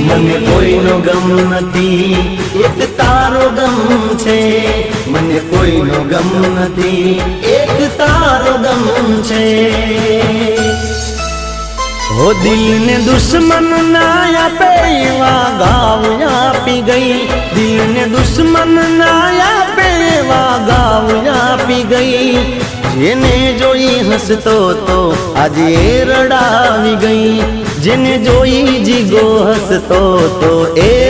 મને કોઈનો ગમ નથી, એક તારો ગમ છે. મને કોઈનો ગમ નથી, એક તારો ગમ છે. હો દિલને દુશ્મન ના આપે એવા ગાવ આપી ગઈ. દિલને દુશ્મન ના આપે એવા ગાવ આપી ગઈ. જેને જોઈ હસતો તો આજે રડાવી ગઈ. જેને જોઈ જીગો હસતો તો એ